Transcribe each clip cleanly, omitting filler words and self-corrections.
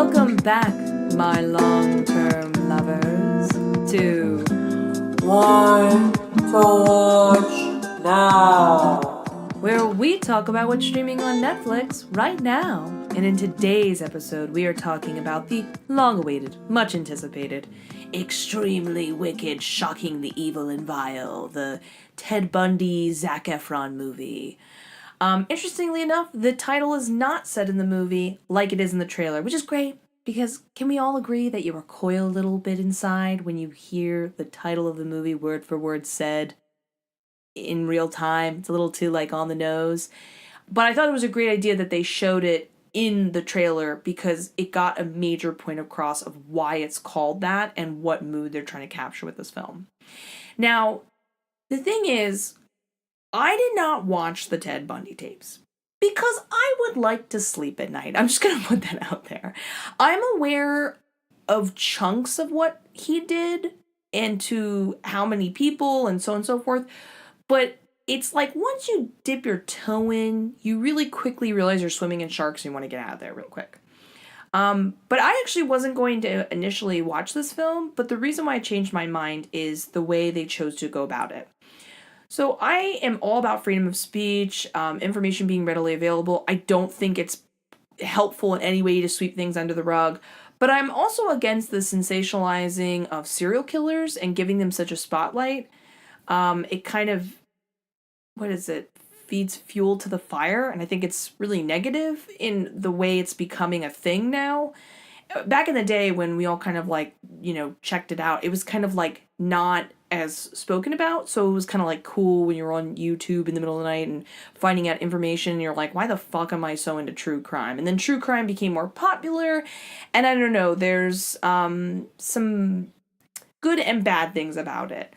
Welcome back, my long-term lovers, to Want to Watch Now, where we talk about what's streaming on Netflix right now. And in today's episode, we are talking about the long-awaited, much-anticipated, extremely wicked, shockingly evil and vile, the Ted Bundy, Zac Efron movie. Interestingly enough, the title is not said in the movie like it is in the trailer, which is great, because can we all agree that you recoil a little bit inside when you hear the title of the movie word for word said in real time? It's a little too, on the nose. But I thought it was a great idea that they showed it in the trailer because it got a major point across of why it's called that and what mood they're trying to capture with this film. Now, the thing is, I did not watch the Ted Bundy tapes because I would like to sleep at night. I'm just going to put that out there. I'm aware of chunks of what he did and to how many people and so on and so forth. But it's like once you dip your toe in, you really quickly realize you're swimming in sharks and you want to get out of there real quick. But I actually wasn't going to initially watch this film, but the reason why I changed my mind is the way they chose to go about it. So I am all about freedom of speech, information being readily available. I don't think it's helpful in any way to sweep things under the rug. But I'm also against the sensationalizing of serial killers and giving them such a spotlight. It kind of, feeds fuel to the fire. And I think it's really negative in the way it's becoming a thing now. Back in the day when we all kind of checked it out, it was kind of not as spoken about. So it was kind of cool when you were on YouTube in the middle of the night and finding out information and you're like, why the fuck am I so into true crime? And then true crime became more popular. And I don't know, there's some good and bad things about it.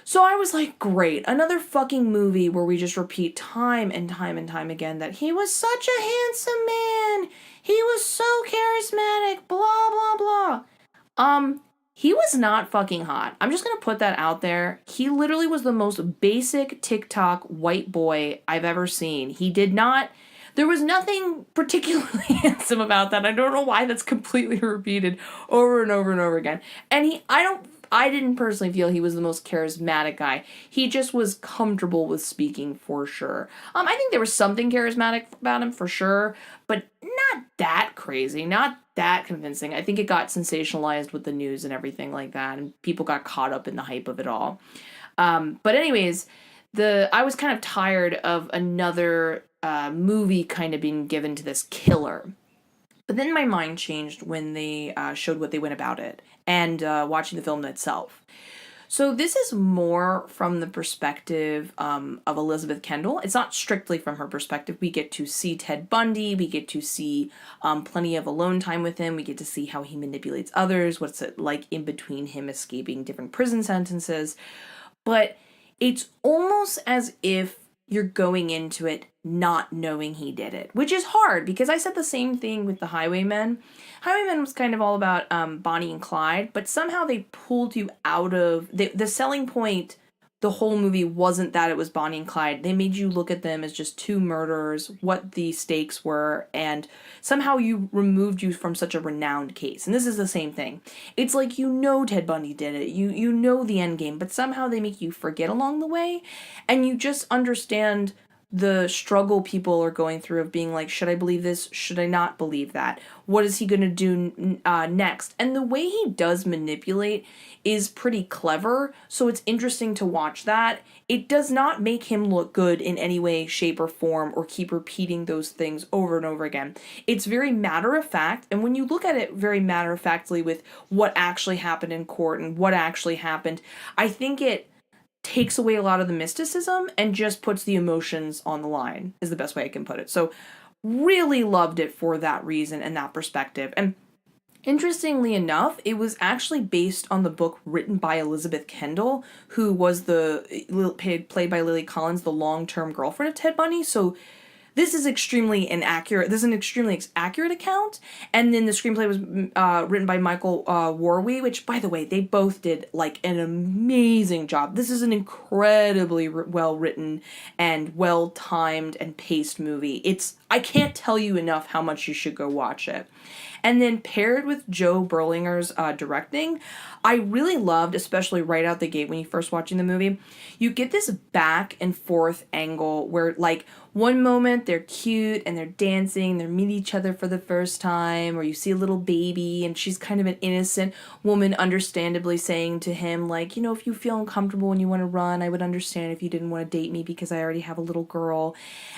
So I was like, great, another fucking movie where we just repeat time and time and time again that he was such a handsome man. He was so charismatic, blah, blah, blah. He was not fucking hot. I'm just going to put that out there. He literally was the most basic TikTok white boy I've ever seen. There was nothing particularly handsome about that. I don't know why that's completely repeated over and over and over again. And I didn't personally feel he was the most charismatic guy. He just was comfortable with speaking for sure. I think there was something charismatic about him for sure, but not that crazy, not that convincing. I think it got sensationalized with the news and everything like that, and people got caught up in the hype of it all. But anyways, I was kind of tired of another movie kind of being given to this killer. But then my mind changed when they showed what they went about it and watching the film itself. So this is more from the perspective of Elizabeth Kendall. It's not strictly from her perspective. We get to see Ted Bundy. We get to see plenty of alone time with him. We get to see how he manipulates others. What's it like in between him escaping different prison sentences. But it's almost as if you're going into it not knowing he did it, which is hard because I said the same thing with The Highwaymen. Highwaymen was kind of all about Bonnie and Clyde, but somehow they pulled you out of the selling point. The whole movie wasn't that it was Bonnie and Clyde. They made you look at them as just two murderers, what the stakes were, and somehow you removed you from such a renowned case. And this is the same thing. It's like Ted Bundy did it. You know the end game, but somehow they make you forget along the way, and you just understand the struggle people are going through of being like, should I believe this? Should I not believe that? What is he going to do next? And the way he does manipulate is pretty clever, so it's interesting to watch that. It does not make him look good in any way, shape, or form, or keep repeating those things over and over again. It's very matter-of-fact, and when you look at it very matter-of-factly with what actually happened in court and what actually happened, I think it takes away a lot of the mysticism and just puts the emotions on the line, is the best way I can put it. So really loved it for that reason and that perspective. And interestingly enough, it was actually based on the book written by Elizabeth Kendall, who was played by Lily Collins, the long-term girlfriend of Ted Bundy. So this is an extremely accurate account. And then the screenplay was written by Michael Warwe, which, by the way, they both did an amazing job. This is an incredibly well written and well timed and paced movie. I can't tell you enough how much you should go watch it. And then paired with Joe Berlinger's directing, I really loved, especially right out the gate when you're first watching the movie, you get this back and forth angle where, like, one moment they're cute and they're dancing, they meet each other for the first time, or you see a little baby and she's kind of an innocent woman understandably saying to him, like, you know, if you feel uncomfortable and you want to run, I would understand if you didn't want to date me because I already have a little girl.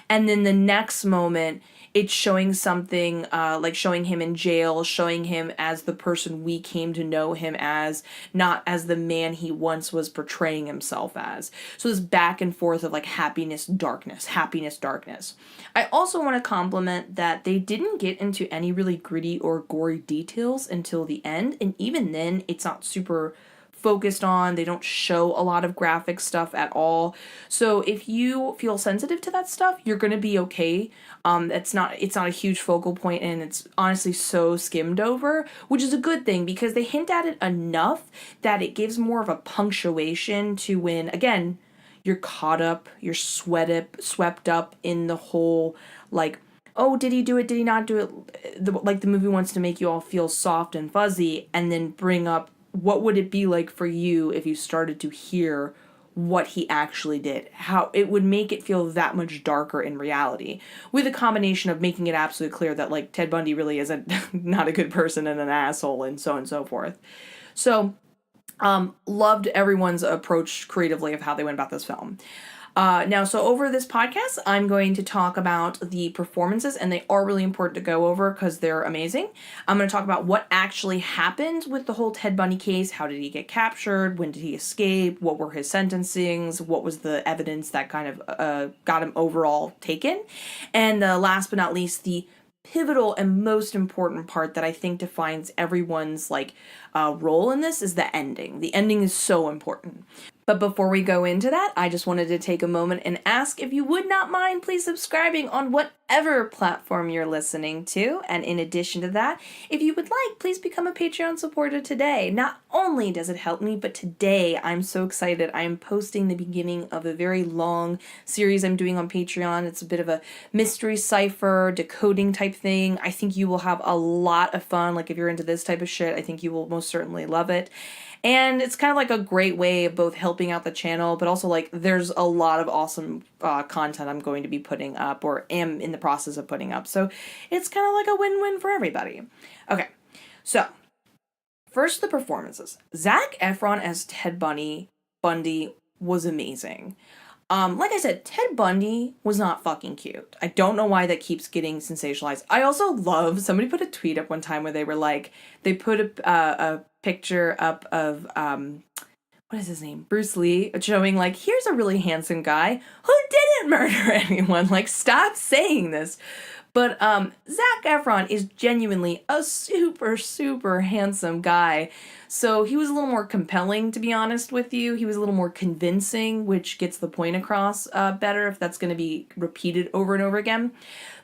And then the next moment, it's showing something, like showing him in jail, showing him as the person we came to know him as, not as the man he once was portraying himself as. So this back and forth of like happiness, darkness, happiness, darkness. I also want to compliment that they didn't get into any really gritty or gory details until the end, and even then, it's not super focused on. They don't show a lot of graphic stuff at all. So if you feel sensitive to that stuff, you're going to be okay. It's not a huge focal point, and it's honestly so skimmed over, which is a good thing because they hint at it enough that it gives more of a punctuation to when, again, you're caught up, you're swept up in the whole, like, oh, did he do it? Did he not do it? The movie wants to make you all feel soft and fuzzy and then bring up what would it be like for you if you started to hear what he actually did? How it would make it feel that much darker in reality, with a combination of making it absolutely clear that, like, Ted Bundy really isn't not a good person and an asshole and so forth. So, loved everyone's approach creatively of how they went about this film. Now, so over this podcast, I'm going to talk about the performances, and they are really important to go over because they're amazing. I'm going to talk about what actually happened with the whole Ted Bundy case. How did he get captured? When did he escape? What were his sentencings? What was the evidence that kind of got him overall taken? And last but not least, the pivotal and most important part that I think defines everyone's role in this is the ending. The ending is so important. But before we go into that, I just wanted to take a moment and ask if you would not mind please subscribing on whatever platform you're listening to. And in addition to that, if you would like, please become a Patreon supporter today. Not only does it help me, but today I'm so excited. I am posting the beginning of a very long series I'm doing on Patreon. It's a bit of a mystery cipher, decoding type thing. I think you will have a lot of fun. Like, if you're into this type of shit, I think you will most certainly love it. And it's kind of like a great way of both helping out the channel, but also, like, there's a lot of awesome content I'm going to be putting up or am in the process of putting up. So it's kind of like a win-win for everybody. Okay, so first, the performances. Zac Efron as Ted Bundy was amazing. Like I said, Ted Bundy was not fucking cute. I don't know why that keeps getting sensationalized. I also love, somebody put a tweet up one time where they were like, they put a picture up of, what is his name? Bruce Lee, showing, like, here's a really handsome guy who didn't murder anyone. Like, stop saying this. But Zac Efron is genuinely a super, super handsome guy. So he was a little more compelling, to be honest with you. He was a little more convincing, which gets the point across better if that's going to be repeated over and over again.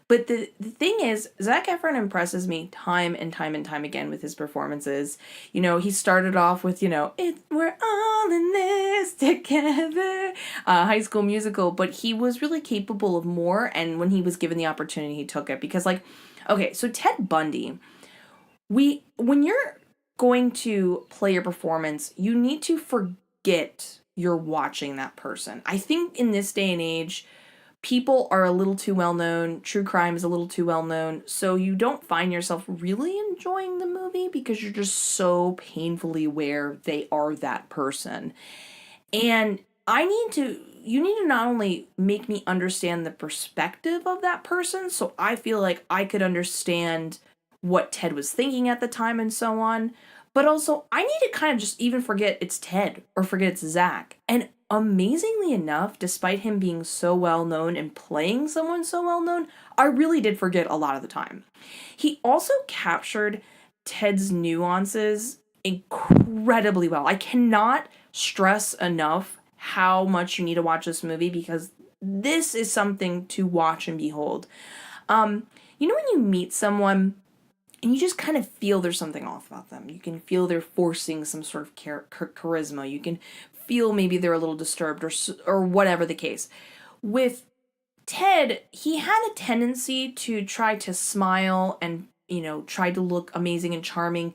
But the thing is, Zac Efron impresses me time and time and time again with his performances. You know, he started off with, you know, we're all in this together, High School Musical, but he was really capable of more, and when he was given the opportunity, he took it. Because, like, okay, so Ted Bundy, when you're going to play your performance, you need to forget you're watching that person. I think in this day and age, people are a little too well known. True crime is a little too well known. So you don't find yourself really enjoying the movie because you're just so painfully aware they are that person. And you need to not only make me understand the perspective of that person, so I feel like I could understand what Ted was thinking at the time and so on, but also I need to kind of just even forget it's Ted or forget it's Zach. And amazingly enough, despite him being so well known and playing someone so well known, I really did forget a lot of the time. He also captured Ted's nuances incredibly well. I cannot stress enough how much you need to watch this movie because this is something to watch and behold. You know when you meet someone and you just kind of feel there's something off about them. You can feel they're forcing some sort of charisma. You can feel maybe they're a little disturbed or whatever the case. With Ted, he had a tendency to try to smile and, try to look amazing and charming,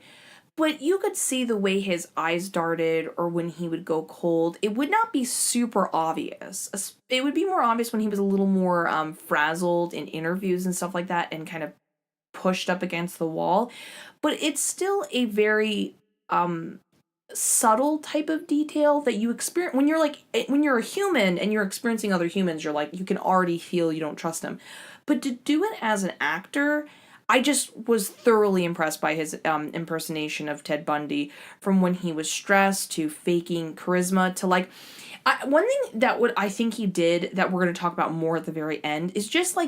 but you could see the way his eyes darted or when he would go cold. It would not be super obvious. It would be more obvious when he was a little more frazzled in interviews and stuff like that and kind of pushed up against the wall. But it's still a very subtle type of detail that you experience when you're a human and you're experiencing other humans. You're like, you can already feel you don't trust them. But to do it as an actor, I just was thoroughly impressed by his impersonation of Ted Bundy, from when he was stressed to faking charisma to one thing that I think he did that we're going to talk about more at the very end is just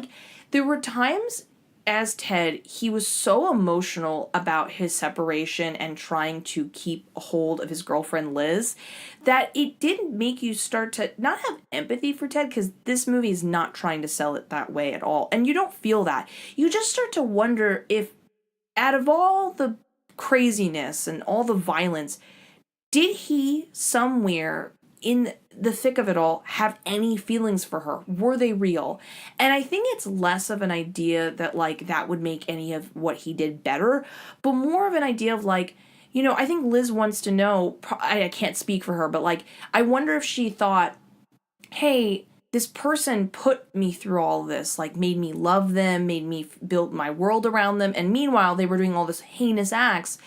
there were times as Ted, he was so emotional about his separation and trying to keep a hold of his girlfriend Liz that it didn't make you start to not have empathy for Ted, because this movie is not trying to sell it that way at all. And you don't feel that. You just start to wonder if, out of all the craziness and all the violence, did he somewhere in the thick of it all have any feelings for her? Were they real? And I think it's less of an idea that that would make any of what he did better, but more of an idea of I think Liz wants to know, I can't speak for her, but I wonder if she thought, hey, this person put me through all this, made me love them, made me build my world around them, and meanwhile they were doing all this heinous acts.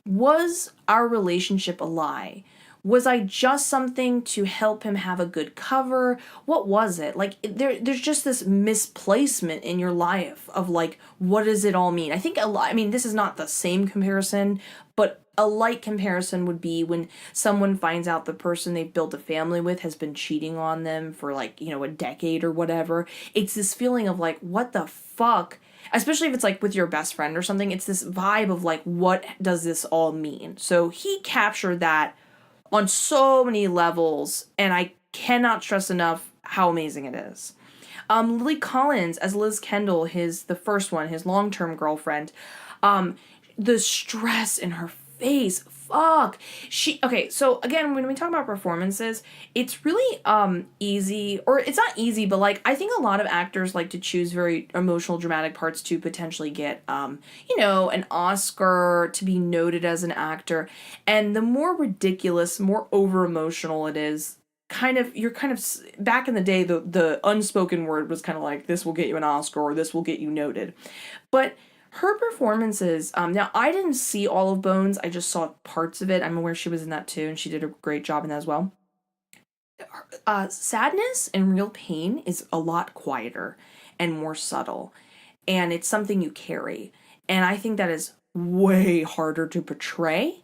Was our relationship a lie? Was I just something to help him have a good cover? What was it? There's just this misplacement in your life of what does it all mean? I think this is not the same comparison, but a light comparison would be when someone finds out the person they've built a family with has been cheating on them for a decade or whatever. It's this feeling of what the fuck? Especially if it's with your best friend or something. It's this vibe of what does this all mean? So he captured that on so many levels, and I cannot stress enough how amazing it is. Lily Collins as Liz Kendall, the first one, his long-term girlfriend. The stress in her face, fuck. So again, when we talk about performances, it's really easy, or it's not easy, but I think a lot of actors like to choose very emotional, dramatic parts to potentially get an Oscar, to be noted as an actor. And the more ridiculous, more over emotional it is, you're back in the day, the unspoken word was kind of this will get you an Oscar or this will get you noted. But her performances, now I didn't see all of Bones, I just saw parts of it. I'm aware she was in that too, and she did a great job in that as well. Sadness and real pain is a lot quieter and more subtle, and it's something you carry. And I think that is way harder to portray,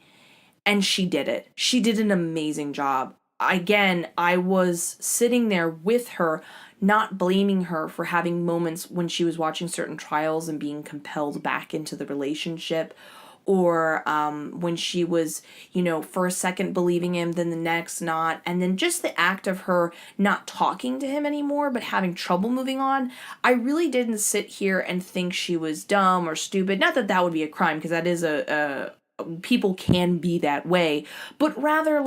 and she did it. She did an amazing job. Again, I was sitting there with her, not blaming her for having moments when she was watching certain trials and being compelled back into the relationship, or when she was, for a second believing him, then the next not, and then just the act of her not talking to him anymore but having trouble moving on. I really didn't sit here and think she was dumb or stupid. Not that that would be a crime, because that is people can be that way, but rather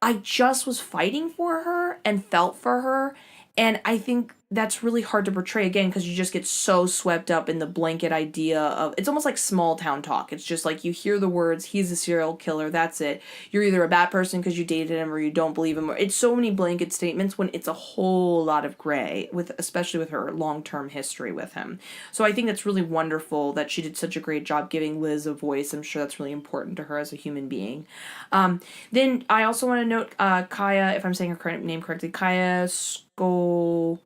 I just was fighting for her and felt for her. And I think that's really hard to portray, again, because you just get so swept up in the blanket idea of, it's almost like small town talk. It's just you hear the words, he's a serial killer, that's it. You're either a bad person because you dated him or you don't believe him. It's so many blanket statements when it's a whole lot of gray, especially with her long-term history with him. So I think that's really wonderful that she did such a great job giving Liz a voice. I'm sure that's really important to her as a human being. Then I also want to note Kaya, if I'm saying her name correctly, Kaya Scodelario.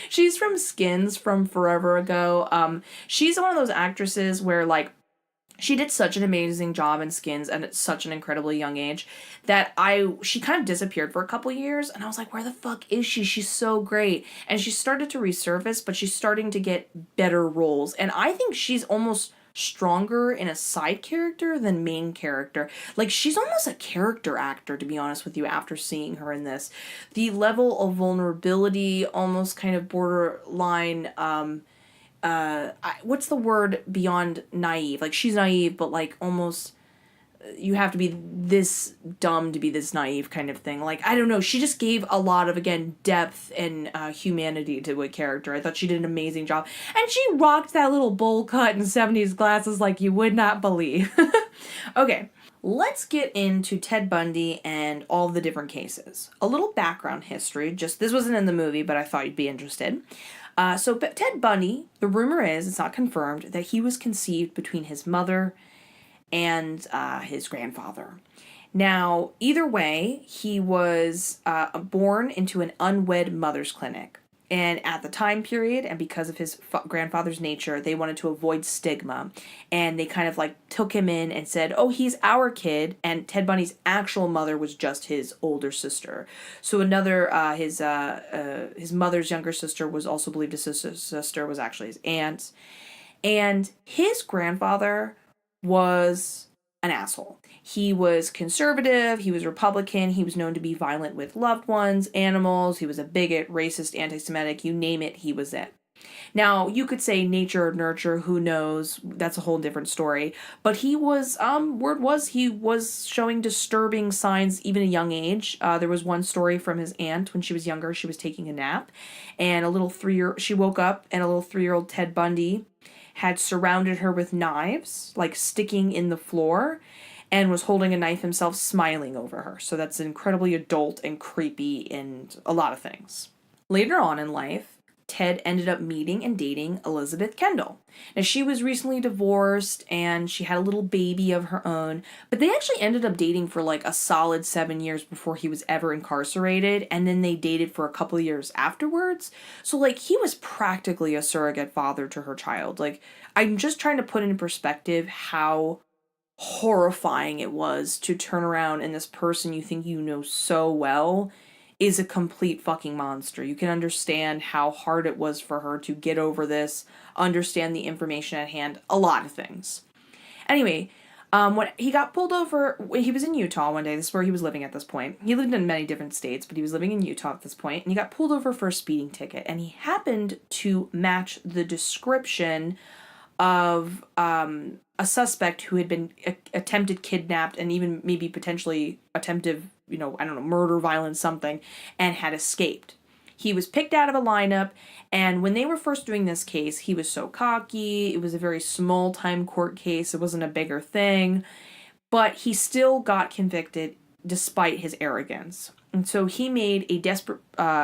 She's from Skins from forever ago. She's one of those actresses where she did such an amazing job in Skins and at such an incredibly young age that she kind of disappeared for a couple years, and I was like, where the fuck is she? She's so great. And she started to resurface, but she's starting to get better roles. And I think she's almost stronger in a side character than main character. She's almost a character actor, to be honest with you, after seeing her in this. The level of vulnerability, almost kind of borderline, what's the word beyond naive? She's naive, but almost you have to be this dumb to be this naive kind of thing. Like, I don't know. She just gave a lot of, again, depth and humanity to a character. I thought she did an amazing job. And she rocked that little bowl cut and 70s glasses like you would not believe. Okay, let's get into Ted Bundy and all the different cases. A little background history. Just, this wasn't in the movie, but I thought you'd be interested. But Ted Bundy, the rumor is, it's not confirmed, that he was conceived between his mother and his grandfather. Now, either way, he was born into an unwed mother's clinic. And at the time period, and because of his grandfather's nature, they wanted to avoid stigma. And they kind of like took him in and said, oh, he's our kid. And Ted Bundy's actual mother was just his older sister. So another, his mother's younger sister was also believed his sister was actually his aunt. And his grandfather was an asshole. He was conservative, he was Republican, he was known to be violent with loved ones, animals, he was a bigot, racist, anti-Semitic, you name it, he was it. Now, you could say nature or nurture, who knows, that's a whole different story, but he was, word was, he was showing disturbing signs even at a young age. There was one story from his aunt when she was younger, she was taking a nap, and she woke up, and a little 3-year-old Ted Bundy had surrounded her with knives, like sticking in the floor, and was holding a knife himself, smiling over her. So that's incredibly adult and creepy and a lot of things. Later on in life, Ted ended up meeting and dating Liz Kendall. Now, she was recently divorced and she had a little baby of her own, but they actually ended up dating for like a solid 7 years before he was ever incarcerated, and then they dated for a couple of years afterwards. So, like, he was practically a surrogate father to her child. Like, I'm just trying to put in perspective how horrifying it was to turn around and this person you think you know so well is a complete fucking monster. You can understand how hard it was for her to get over this, understand the information at hand, a lot of things. Anyway, when he got pulled over, he was in Utah one day. This is where he was living at this point. He lived in many different states, but he was living in Utah at this point, and he got pulled over for a speeding ticket, and he happened to match the description of a suspect who had been attempted kidnapped and even maybe potentially attempted, murder, violence, something, and had escaped. He was picked out of a lineup, and when they were first doing this case, he was so cocky. It was a very small-time court case. It wasn't a bigger thing, but he still got convicted despite his arrogance. And so he made a desperate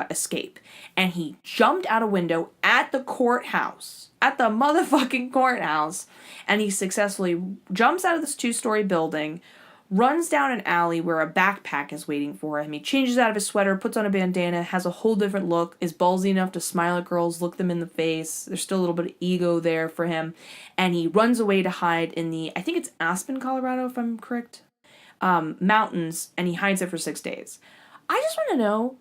escape, and he jumped out a window at the courthouse, at the motherfucking courthouse, and he successfully jumps out of this 2-story building, runs down an alley where a backpack is waiting for him. He changes out of his sweater, puts on a bandana, has a whole different look, is ballsy enough to smile at girls, look them in the face. There's still a little bit of ego there for him, and he runs away to hide in the, I think it's Aspen, Colorado, if I'm correct, mountains, and he hides there for 6 days. I just want to know,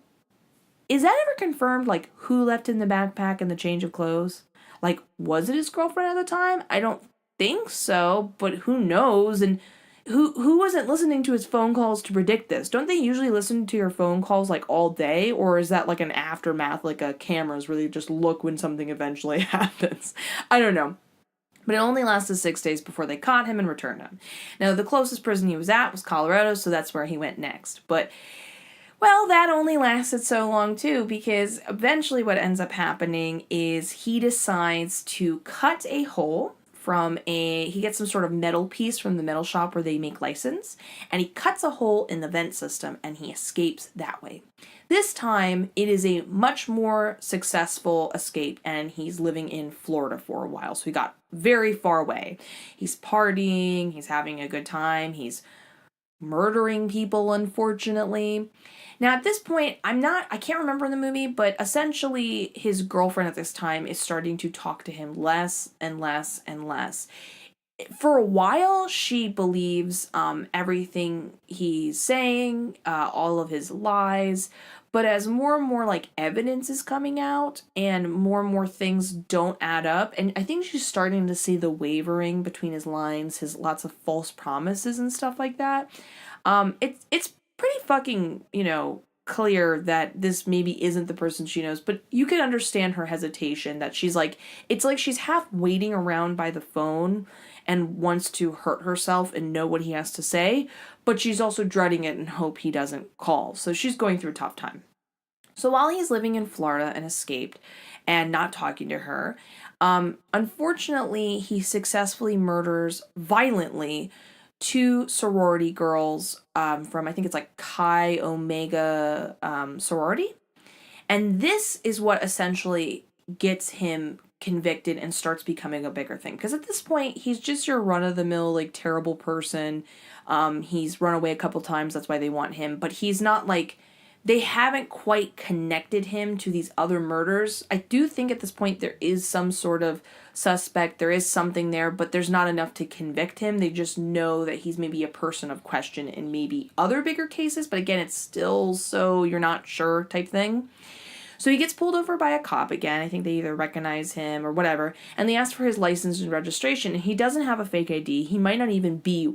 is that ever confirmed, like, who left in the backpack and the change of clothes? Like, was it his girlfriend at the time? I don't think so, but who knows? And who wasn't listening to his phone calls to predict this? Don't they usually listen to your phone calls, like, all day? Or is that, like, an aftermath, like a cameras where they just look when something eventually happens? I don't know. But it only lasted 6 days before they caught him and returned him. Now, the closest prison he was at was Colorado, so that's where he went next. But, well, that only lasted so long, too, because eventually what ends up happening is he decides to cut a hole he gets some sort of metal piece from the metal shop where they make license, and he cuts a hole in the vent system, and he escapes that way. This time, it is a much more successful escape, and he's living in Florida for a while, so he got very far away. He's partying, he's having a good time, he's murdering people, unfortunately. Now, at this point, I can't remember in the movie, but essentially his girlfriend at this time is starting to talk to him less and less and less. For a while, she believes everything he's saying, all of his lies, but as more and more, like, evidence is coming out and more things don't add up, and I think she's starting to see the wavering between his lines, his lots of false promises and stuff like that. It's pretty fucking, clear that this maybe isn't the person she knows, but you can understand her hesitation that she's like, it's like she's half waiting around by the phone and wants to hurt herself and know what he has to say, but she's also dreading it and hope he doesn't call. So she's going through a tough time. So while he's living in Florida and escaped and not talking to her, unfortunately, he successfully murders violently two sorority girls from, I think it's like Chi Omega sorority. And this is what essentially gets him convicted and starts becoming a bigger thing. Because at this point, he's just your run-of-the-mill, like, terrible person. He's run away a couple times, that's why they want him. But he's not, like, they haven't quite connected him to these other murders. I do think at this point there is some sort of suspect, there is something there, but there's not enough to convict him. They just know that he's maybe a person of question in maybe other bigger cases, but again, it's still so you're not sure type thing. So he gets pulled over by a cop again. I think they either recognize him or whatever, and they ask for his license and registration, and he doesn't have a fake ID. He might not even be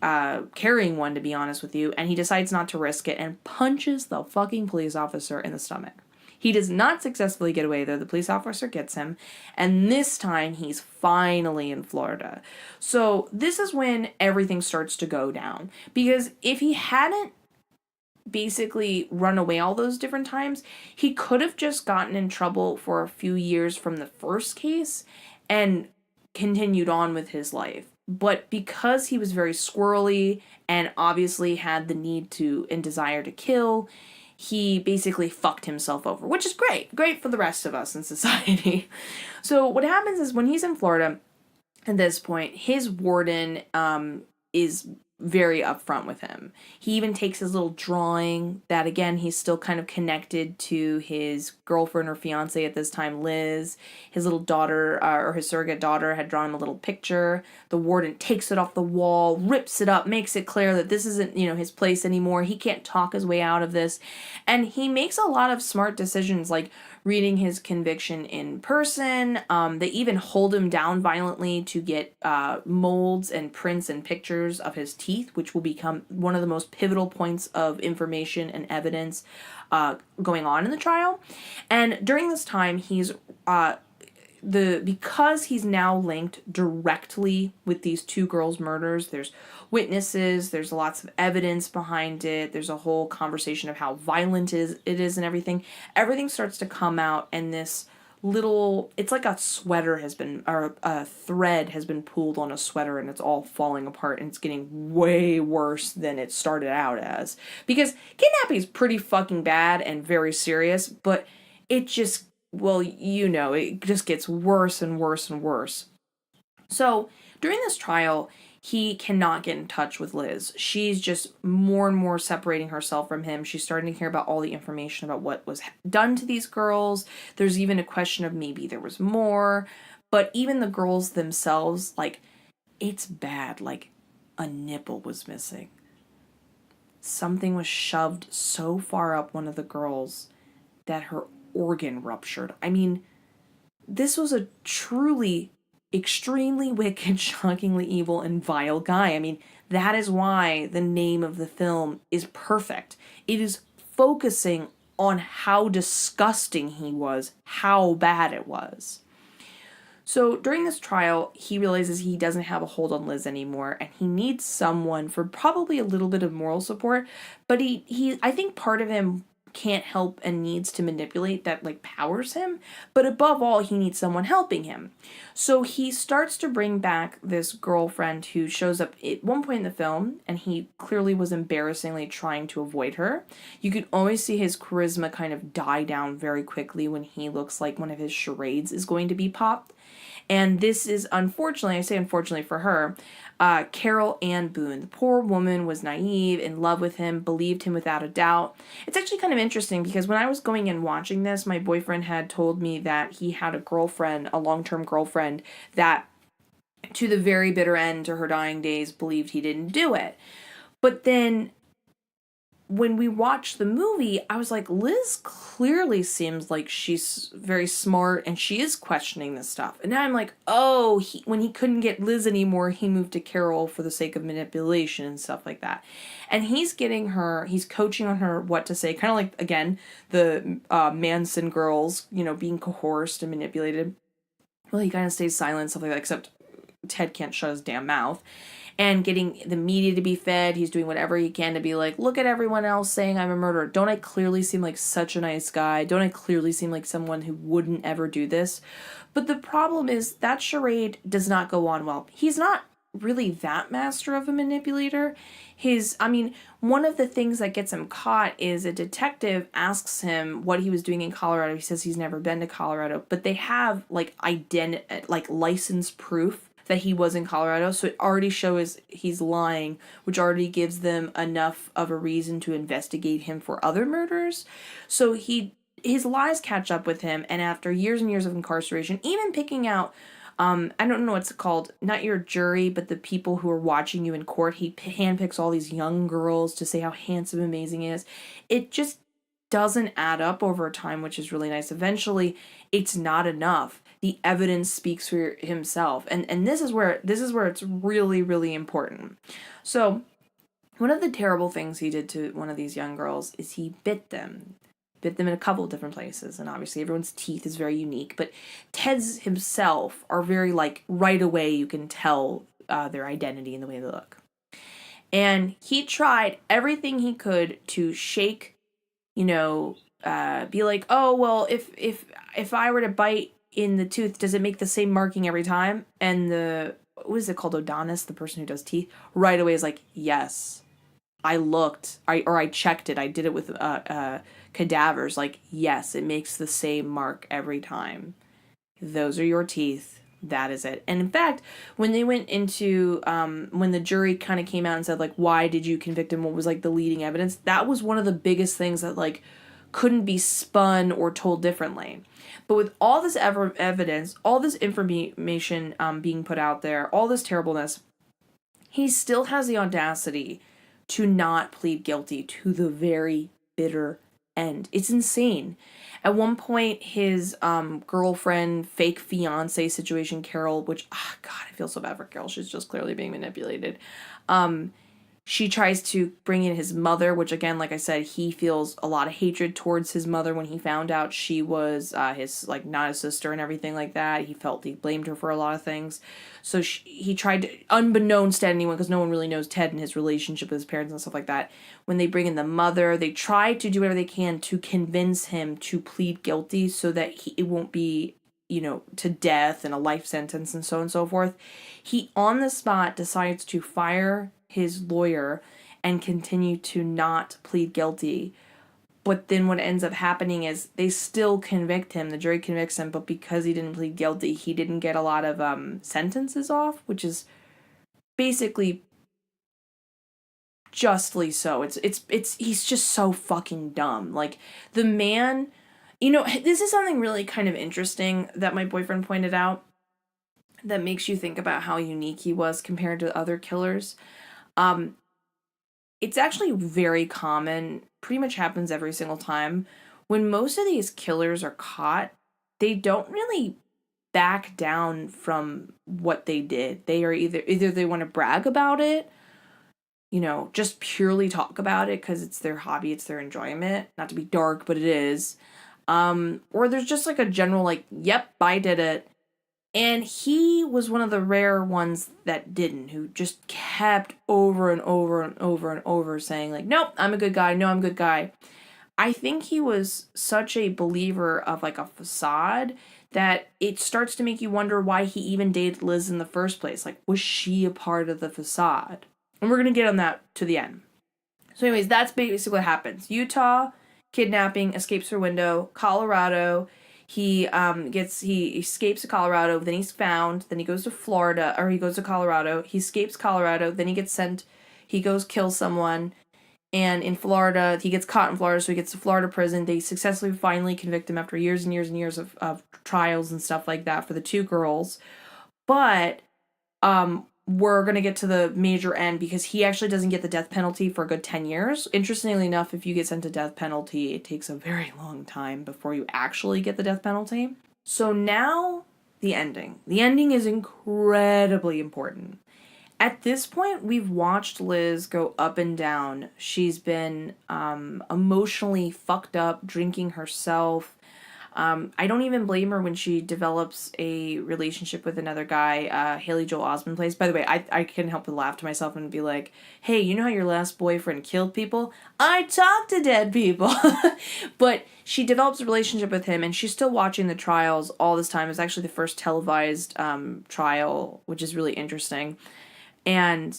carrying one, to be honest with you, and he decides not to risk it and punches the fucking police officer in the stomach. He does not successfully get away, though. The police officer gets him, and this time he's finally in Florida. So this is when everything starts to go down, because if he hadn't basically run away all those different times, he could have just gotten in trouble for a few years from the first case and continued on with his life. But because he was very squirrely and obviously had the need to and desire to kill, he basically fucked himself over, which is great for the rest of us in society. So what happens is when he's in Florida at this point, his warden is very upfront with him. He even takes his little drawing that, again, he's still kind of connected to his girlfriend or fiance at this time, Liz. His little daughter, or his surrogate daughter, had drawn him a little picture. The warden takes it off the wall, rips it up, makes it clear that this isn't, his place anymore. He can't talk his way out of this. And he makes a lot of smart decisions, like reading his conviction in person. They even hold him down violently to get molds and prints and pictures of his teeth, which will become one of the most pivotal points of information and evidence going on in the trial. And during this time, he's because he's now linked directly with these two girls' murders, there's witnesses, there's lots of evidence behind it, there's a whole conversation of how violent it is and everything. Everything starts to come out, and this little, it's like a sweater has been, or a thread has been pulled on a sweater, and it's all falling apart, and it's getting way worse than it started out as. Because kidnapping is pretty fucking bad and very serious, but it just, it just gets worse and worse and worse. So during this trial, he cannot get in touch with Liz. She's just more and more separating herself from him. She's starting to hear about all the information about what was done to these girls. There's even a question of maybe there was more. But even the girls themselves, like, it's bad. Like, a nipple was missing. Something was shoved so far up one of the girls that her organ ruptured. I mean, this was a truly extremely wicked, shockingly evil, and vile guy. I mean, that is why the name of the film is perfect. It is focusing on how disgusting he was, how bad it was. So during this trial, he realizes he doesn't have a hold on Liz anymore, and he needs someone for probably a little bit of moral support, but I think part of him can't help and needs to manipulate that, like, powers him, but above all, he needs someone helping him. So he starts to bring back this girlfriend who shows up at one point in the film, and he clearly was embarrassingly trying to avoid her. You could always see his charisma kind of die down very quickly when he looks like one of his charades is going to be popped. And this is, unfortunately, I say unfortunately for her, Carole Anne Boone. The poor woman was naive, in love with him, believed him without a doubt. It's actually kind of interesting because when I was going and watching this, my boyfriend had told me that he had a girlfriend, a long-term girlfriend, that to the very bitter end, to her dying days, believed he didn't do it. But then when we watched the movie, I was like, Liz clearly seems like she's very smart and she is questioning this stuff. And now I'm like, when he couldn't get Liz anymore, he moved to Carole for the sake of manipulation and stuff like that. And he's coaching on her what to say, kind of like, again, the Manson girls, being coerced and manipulated. Well, he kind of stays silent, stuff like that, except Ted can't shut his damn mouth. And getting the media to be fed. He's doing whatever he can to be like, look at everyone else saying I'm a murderer. Don't I clearly seem like such a nice guy? Don't I clearly seem like someone who wouldn't ever do this? But the problem is that charade does not go on well. He's not really that master of a manipulator. One of the things that gets him caught is a detective asks him what he was doing in Colorado. He says he's never been to Colorado, but they have like license proof that he was in Colorado, so it already shows he's lying, which already gives them enough of a reason to investigate him for other murders. So his lies catch up with him, and after years and years of incarceration, even picking out, I don't know what's it called, not your jury, but the people who are watching you in court, he handpicks all these young girls to say how handsome and amazing he is. It just doesn't add up over time, which is really nice. Eventually, it's not enough. The evidence speaks for himself. And this is where it's really, really important. So one of the terrible things he did to one of these young girls is he bit them. Bit them in a couple of different places. And obviously everyone's teeth is very unique. But Ted's himself are very right away you can tell their identity and the way they look. And he tried everything he could to shake, be like, oh, well, if I were to bite in the tooth, does it make the same marking every time? And what is it called, odontist, the person who does teeth, right away is like, yes, I looked, I checked it, I did it with cadavers, like, yes, it makes the same mark every time. Those are your teeth. That is it. And in fact, when they went into, when the jury kind of came out and said, like, why did you convict him? What was, the leading evidence? That was one of the biggest things that, couldn't be spun or told differently. But with all this evidence, all this information being put out there, all this terribleness, he still has the audacity to not plead guilty to the very bitter end. It's insane. At one point, his girlfriend, fake fiance situation, Carole, which, God, I feel so bad for Carole. She's just clearly being manipulated. She tries to bring in his mother, which, again, like I said, he feels a lot of hatred towards his mother when he found out she was his, not his sister and everything like that. He blamed her for a lot of things. So he tried to, unbeknownst to anyone, because no one really knows Ted and his relationship with his parents and stuff like that. When they bring in the mother, they try to do whatever they can to convince him to plead guilty so that it won't be, to death and a life sentence and so on and so forth. He, on the spot, decides to fire his lawyer and continue to not plead guilty. But then what ends up happening is they still convict him. The jury convicts him, but because he didn't plead guilty, he didn't get a lot of sentences off, which is basically justly so. He's just so fucking dumb. The man, this is something really kind of interesting that my boyfriend pointed out that makes you think about how unique he was compared to other killers. It's actually very common, pretty much happens every single time. When most of these killers are caught, they don't really back down from what they did. They are either they want to brag about it, just purely talk about it because it's their hobby, it's their enjoyment. Not to be dark, but it is. Or there's just a general yep, I did it. And he was one of the rare ones that didn't, who just kept over and over and over and over saying nope, I'm a good guy. No, I'm a good guy. I think he was such a believer of a facade that it starts to make you wonder why he even dated Liz in the first place. Was she a part of the facade? And we're going to get on that to the end. So anyways, that's basically what happens. Utah, kidnapping, escapes through window. Colorado, he escapes to Colorado, then he's found, then he goes to Florida, or he goes to Colorado, he escapes Colorado, then he gets sent, he goes kill someone, and in Florida, he gets caught in Florida, so he gets to Florida prison. They successfully finally convict him after years and years and years of trials and stuff like that for the two girls. But we're going to get to the major end because he actually doesn't get the death penalty for a good 10 years. Interestingly enough, if you get sent to death penalty, it takes a very long time before you actually get the death penalty. So now, the ending. The ending is incredibly important. At this point, we've watched Liz go up and down. She's been emotionally fucked up, drinking herself. I don't even blame her when she develops a relationship with another guy, Haley Joel Osment plays. By the way, I couldn't help but laugh to myself and be like, hey, you know how your last boyfriend killed people? I talk to dead people. But she develops a relationship with him, and she's still watching the trials all this time. It's actually the first televised trial, which is really interesting. And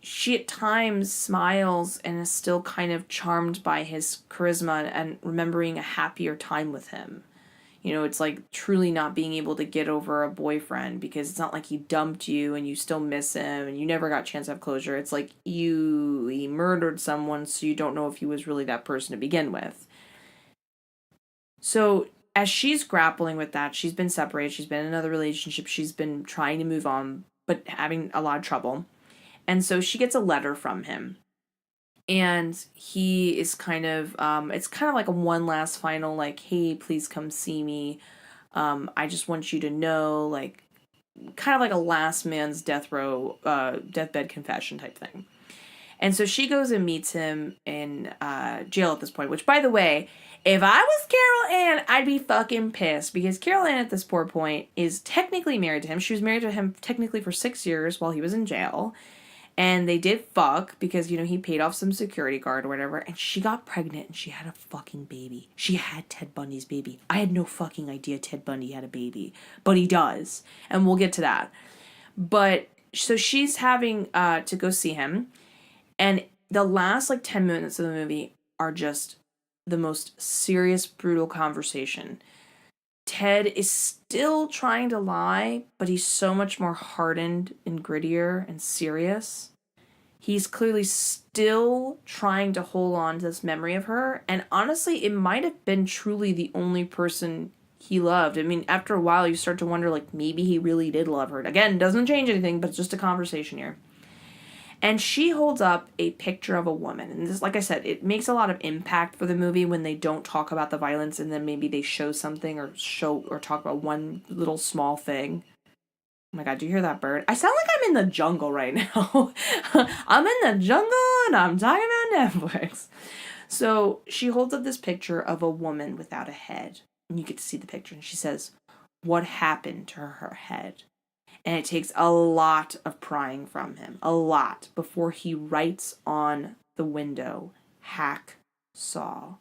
she at times smiles and is still kind of charmed by his charisma and remembering a happier time with him. You know, it's like truly not being able to get over a boyfriend, because it's not like he dumped you and you still miss him and you never got a chance to have closure. It's like he murdered someone, so you don't know if he was really that person to begin with. So as she's grappling with that, she's been separated, she's been in another relationship, she's been trying to move on, but having a lot of trouble. And so she gets a letter from him. And he is kind of, it's kind of like a one last final, like, hey, please come see me. I just want you to know, like, kind of like a last man's deathbed confession type thing. And so she goes and meets him in jail at this point, which, by the way, if I was Carole Anne, I'd be fucking pissed, because Carole Anne at this poor point is technically married to him. She was married to him technically for 6 years while he was in jail. And they did fuck because, you know, he paid off some security guard or whatever. And she got pregnant and she had a fucking baby. She had Ted Bundy's baby. I had no fucking idea Ted Bundy had a baby. But he does. And we'll get to that. But so she's having to go see him. And the last, like, 10 minutes of the movie are just the most serious, brutal conversation. Ted is still trying to lie, but he's so much more hardened and grittier and serious. He's clearly still trying to hold on to this memory of her, and honestly, it might have been truly the only person he loved. I mean, after a while, you start to wonder, like, maybe he really did love her. Again, doesn't change anything, but it's just a conversation here. And she holds up a picture of a woman. And this, like I said, it makes a lot of impact for the movie when they don't talk about the violence and then maybe they show something or talk about one little small thing. Oh my god, do you hear that bird? I sound like I'm in the jungle right now. I'm in the jungle and I'm talking about Netflix. So she holds up this picture of a woman without a head. And you get to see the picture. And she says, what happened to her head? And it takes a lot of prying from him. A lot. Before he writes on the window, hacksaw.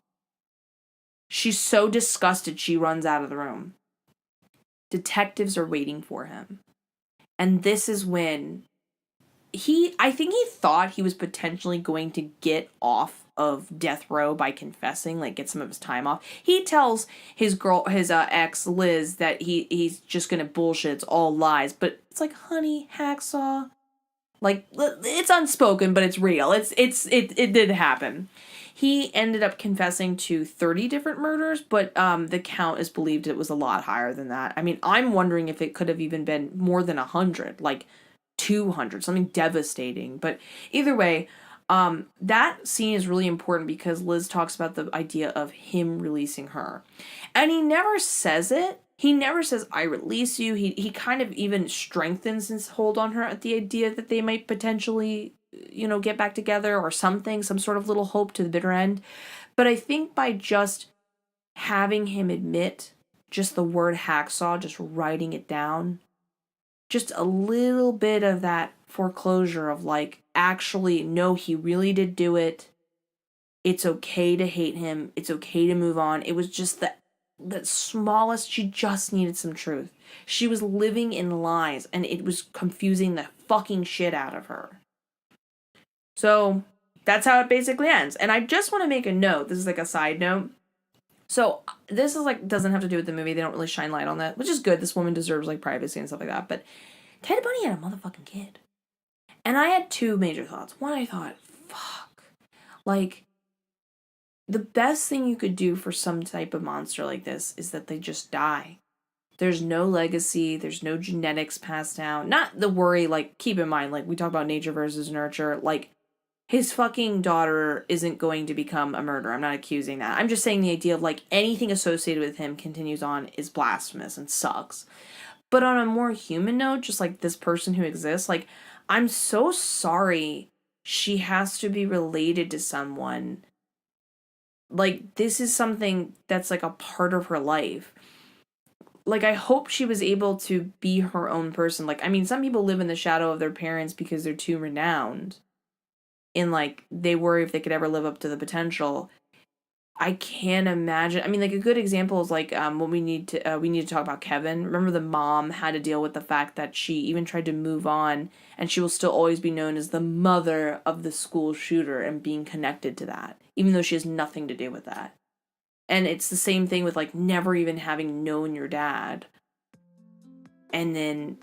She's so disgusted she runs out of the room. Detectives are waiting for him. And this is when I think he thought he was potentially going to get off of death row by confessing, like get some of his time off. He tells his ex Liz that he's just gonna bullshit, it's all lies, but it's like, honey, hacksaw, like, it's unspoken, but it's real. It did happen. He ended up confessing to 30 different murders, but the count is believed it was a lot higher than that. I mean, I'm wondering if it could have even been more than 100, like 200, something devastating. But either way, that scene is really important because Liz talks about the idea of him releasing her. And he never says it. He never says, I release you. He kind of even strengthens his hold on her at the idea that they might potentially, you know, get back together or something, some sort of little hope to the bitter end. But I think by just having him admit just the word hacksaw, just writing it down, just a little bit of that foreclosure of like, actually, no, he really did do it. It's okay to hate him. It's okay to move on. It was just the smallest, she just needed some truth. She was living in lies and it was confusing the fucking shit out of her. So that's how it basically ends. And I just want to make a note. This is like a side note. So this is like, doesn't have to do with the movie. They don't really shine light on that, which is good. This woman deserves like privacy and stuff like that. But Ted Bundy had a motherfucking kid. And I had two major thoughts. One, I thought, fuck. Like, the best thing you could do for some type of monster like this is that they just die. There's no legacy. There's no genetics passed down. Not the worry, like, keep in mind, like, we talk about nature versus nurture. Like, his fucking daughter isn't going to become a murderer. I'm not accusing that. I'm just saying the idea of, like, anything associated with him continues on is blasphemous and sucks. But on a more human note, just like this person who exists, like, I'm so sorry she has to be related to someone Like, this is something that's, like, a part of her life. Like, I hope she was able to be her own person. Like, I mean, some people live in the shadow of their parents because they're too renowned. And, like, they worry if they could ever live up to the potential. I can't imagine. I mean, like, a good example is, like, what we need to talk about Kevin. Remember, the mom had to deal with the fact that she even tried to move on, and she will still always be known as the mother of the school shooter and being connected to that, even though she has nothing to do with that. And it's the same thing with, like, never even having known your dad. And then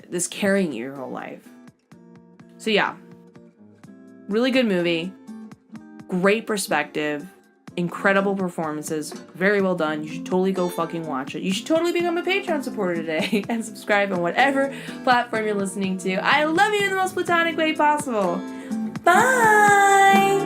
this carrying you your whole life. So, yeah. Really good movie. Great perspective, incredible performances, very well done. You should totally go fucking watch it. You should totally become a Patreon supporter today and subscribe on whatever platform you're listening to. I love you in the most platonic way possible. Bye!